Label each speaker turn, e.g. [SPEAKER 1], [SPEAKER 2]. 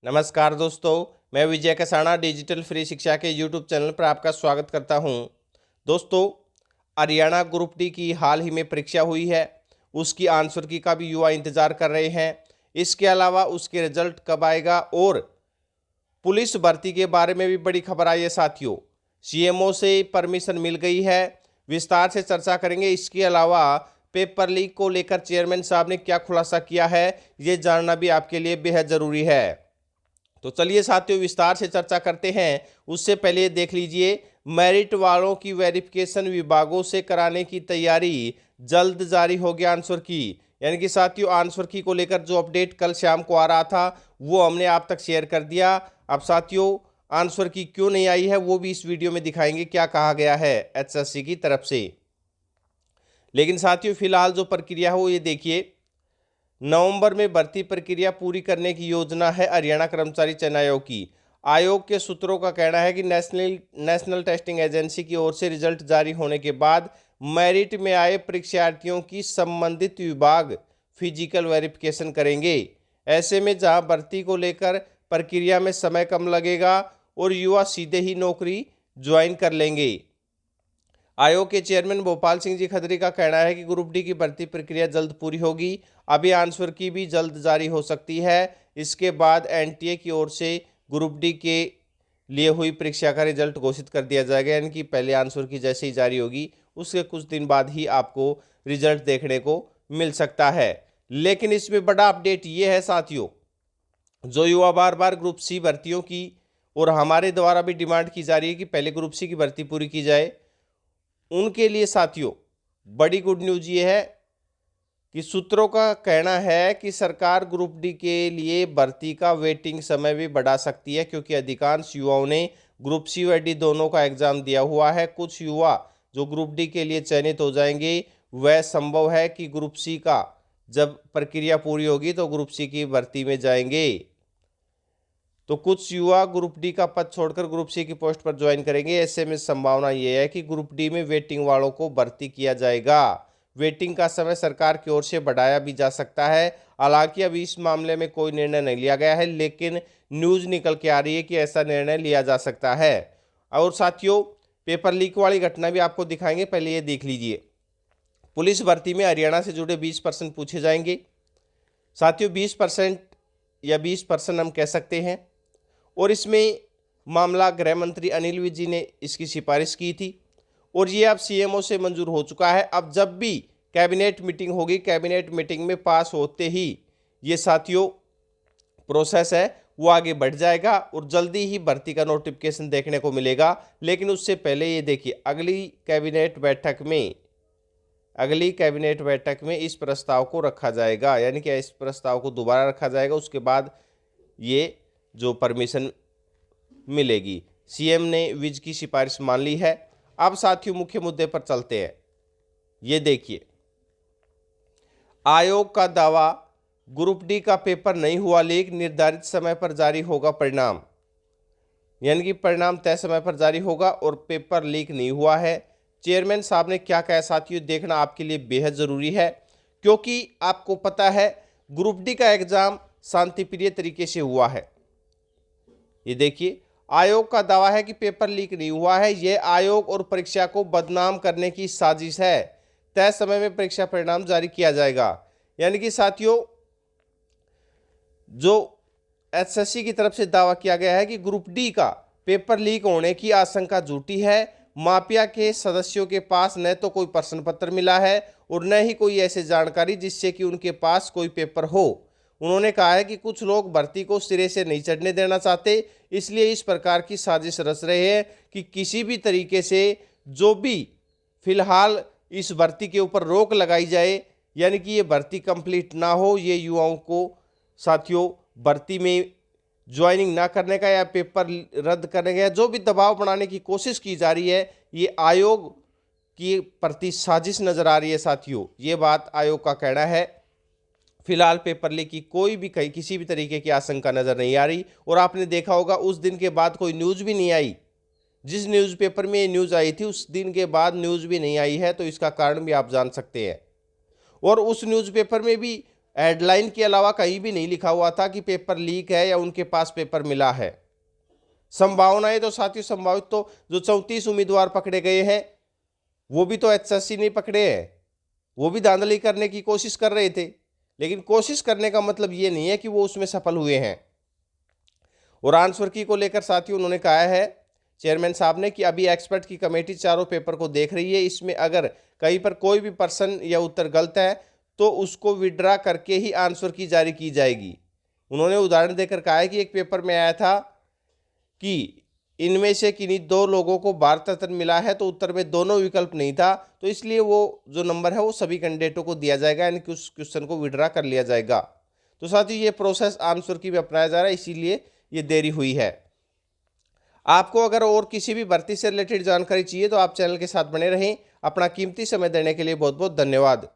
[SPEAKER 1] नमस्कार दोस्तों, मैं विजय कसाना डिजिटल फ्री शिक्षा के यूट्यूब चैनल पर आपका स्वागत करता हूं। दोस्तों, हरियाणा ग्रुप डी की हाल ही में परीक्षा हुई है। उसकी आंसर की का भी युवा इंतजार कर रहे हैं। इसके अलावा उसके रिजल्ट कब आएगा और पुलिस भर्ती के बारे में भी बड़ी खबर आई है साथियों। सीएमओ से परमिशन मिल गई है, विस्तार से चर्चा करेंगे। इसके अलावा पेपर लीक को लेकर चेयरमैन साहब ने क्या खुलासा किया है, ये जानना भी आपके लिए बेहद ज़रूरी है। तो चलिए साथियों, विस्तार से चर्चा करते हैं। उससे पहले देख लीजिए, मेरिट वालों की वेरिफिकेशन विभागों से कराने की तैयारी, जल्द जारी हो गया आंसर की। यानी कि साथियों, आंसर की को लेकर जो अपडेट कल शाम को आ रहा था वो हमने आप तक शेयर कर दिया। अब साथियों, आंसर की क्यों नहीं आई है वो भी इस वीडियो में दिखाएंगे, क्या कहा गया है एचएससी की तरफ से। लेकिन साथियों, फिलहाल जो प्रक्रिया हो ये देखिए, नवंबर में भर्ती प्रक्रिया पूरी करने की योजना है हरियाणा कर्मचारी चयन आयोग की। आयोग के सूत्रों का कहना है कि नेशनल टेस्टिंग एजेंसी की ओर से रिजल्ट जारी होने के बाद मेरिट में आए परीक्षार्थियों की संबंधित विभाग फिजिकल वेरिफिकेशन करेंगे। ऐसे में जहां भर्ती को लेकर प्रक्रिया में समय कम लगेगा और युवा सीधे ही नौकरी ज्वाइन कर लेंगे। आयोग के चेयरमैन भोपाल सिंह जी खत्री का कहना है कि ग्रुप डी की भर्ती प्रक्रिया जल्द पूरी होगी। अभी आंसर की भी जल्द जारी हो सकती है। इसके बाद एनटीए की ओर से ग्रुप डी के लिए हुई परीक्षा का रिजल्ट घोषित कर दिया जाएगा। यानी कि पहले आंसर की जैसे ही जारी होगी उसके कुछ दिन बाद ही आपको रिजल्ट देखने को मिल सकता है। लेकिन इसमें बड़ा अपडेट ये है साथियों, जो युवा बार बार ग्रुप सी भर्तियों की और हमारे द्वारा भी डिमांड की जा रही है कि पहले ग्रुप सी की भर्ती पूरी की जाए, उनके लिए साथियों बड़ी गुड न्यूज ये है कि सूत्रों का कहना है कि सरकार ग्रुप डी के लिए भर्ती का वेटिंग समय भी बढ़ा सकती है, क्योंकि अधिकांश युवाओं ने ग्रुप सी व डी दोनों का एग्जाम दिया हुआ है। कुछ युवा जो ग्रुप डी के लिए चयनित हो जाएंगे, वह संभव है कि ग्रुप सी का जब प्रक्रिया पूरी होगी तो ग्रुप सी की भर्ती में जाएंगे। तो कुछ युवा ग्रुप डी का पद छोड़कर ग्रुप सी की पोस्ट पर ज्वाइन करेंगे। ऐसे में संभावना यह है कि ग्रुप डी में वेटिंग वालों को भर्ती किया जाएगा। वेटिंग का समय सरकार की ओर से बढ़ाया भी जा सकता है। हालांकि अभी इस मामले में कोई निर्णय नहीं लिया गया है, लेकिन न्यूज़ निकल के आ रही है कि ऐसा निर्णय लिया जा सकता है। और साथियों, पेपर लीक वाली घटना भी आपको दिखाएंगे, पहले ये देख लीजिए। पुलिस भर्ती में हरियाणा से जुड़े 20% पूछे जाएंगे। साथियों, 20% या 20% हम कह सकते हैं, और इसमें मामला गृह मंत्री अनिल विज जी ने इसकी सिफारिश की थी और ये अब सीएमओ से मंजूर हो चुका है। अब जब भी कैबिनेट मीटिंग होगी, कैबिनेट मीटिंग में पास होते ही ये साथियों प्रोसेस है वो आगे बढ़ जाएगा और जल्दी ही भर्ती का नोटिफिकेशन देखने को मिलेगा। लेकिन उससे पहले ये देखिए, अगली कैबिनेट बैठक में इस प्रस्ताव को रखा जाएगा। यानी कि इस प्रस्ताव को दोबारा रखा जाएगा, उसके बाद ये जो परमिशन मिलेगी। सीएम ने विज की सिफारिश मान ली है। अब साथियों, मुख्य मुद्दे पर चलते हैं। ये देखिए, आयोग का दावा, ग्रुप डी का पेपर नहीं हुआ लीक, निर्धारित समय पर जारी होगा परिणाम। यानी कि परिणाम तय समय पर जारी होगा और पेपर लीक नहीं हुआ है। चेयरमैन साहब ने क्या कहा साथियों, देखना आपके लिए बेहद ज़रूरी है, क्योंकि आपको पता है ग्रुप डी का एग्जाम शांतिप्रिय तरीके से हुआ है। ये देखिए, आयोग का दावा है कि पेपर लीक नहीं हुआ है। यह आयोग और परीक्षा को बदनाम करने की साजिश है। तय समय में परीक्षा परिणाम जारी किया जाएगा। यानी कि साथियों, जो एसएससी की तरफ से दावा किया गया है कि ग्रुप डी का पेपर लीक होने की आशंका झूठी है। माफिया के सदस्यों के पास न तो कोई प्रश्न पत्र मिला है और न ही कोई ऐसी जानकारी जिससे कि उनके पास कोई पेपर हो। उन्होंने कहा है कि कुछ लोग भर्ती को सिरे से नहीं चढ़ने देना चाहते, इसलिए इस प्रकार की साजिश रच रहे हैं कि किसी भी तरीके से जो भी फिलहाल इस भर्ती के ऊपर रोक लगाई जाए, यानी कि ये भर्ती कंप्लीट ना हो, ये युवाओं को साथियों भर्ती में ज्वाइनिंग ना करने का या पेपर रद्द करने का जो भी दबाव बनाने की कोशिश की जा रही है, ये आयोग की प्रति साजिश नजर आ रही है साथियों। ये बात आयोग का कहना है। फिलहाल पेपर लीक की कोई भी किसी भी तरीके की आशंका नजर नहीं आ रही। और आपने देखा होगा उस दिन के बाद कोई न्यूज़ भी नहीं आई। जिस न्यूज़पेपर में ये न्यूज़ आई थी उस दिन के बाद न्यूज़ भी नहीं आई है, तो इसका कारण भी आप जान सकते हैं। और उस न्यूज़पेपर में भी हेडलाइन के अलावा कहीं भी नहीं लिखा हुआ था कि पेपर लीक है या उनके पास पेपर मिला है। संभावनाएं तो साथियों, संभावित तो जो 34 उम्मीदवार पकड़े गए हैं वो भी तो एचएससी नहीं पकड़े हैं, वो भी धांधली करने की कोशिश कर रहे थे। लेकिन कोशिश करने का मतलब ये नहीं है कि वो उसमें सफल हुए हैं। और आंसर की को लेकर साथियों उन्होंने कहा है चेयरमैन साहब ने कि अभी एक्सपर्ट की कमेटी चारों पेपर को देख रही है, इसमें अगर कहीं पर कोई भी पर्सन या उत्तर गलत है तो उसको विड्रा करके ही आंसर की जारी की जाएगी। उन्होंने उदाहरण देकर कहा है कि एक पेपर में आया था कि इनमें से किन्हीं दो लोगों को भारत रत्न मिला है, तो उत्तर में दोनों विकल्प नहीं था, तो इसलिए वो जो नंबर है वो सभी कैंडिडेटों को दिया जाएगा, यानी कि उस क्वेश्चन को विड्रा कर लिया जाएगा। तो साथियों ये प्रोसेस आंसर की भी अपनाया जा रहा है, इसीलिए ये देरी हुई है। आपको अगर और किसी भी भर्ती से रिलेटेड जानकारी चाहिए तो आप चैनल के साथ बने रहें। अपना कीमती समय देने के लिए बहुत बहुत धन्यवाद।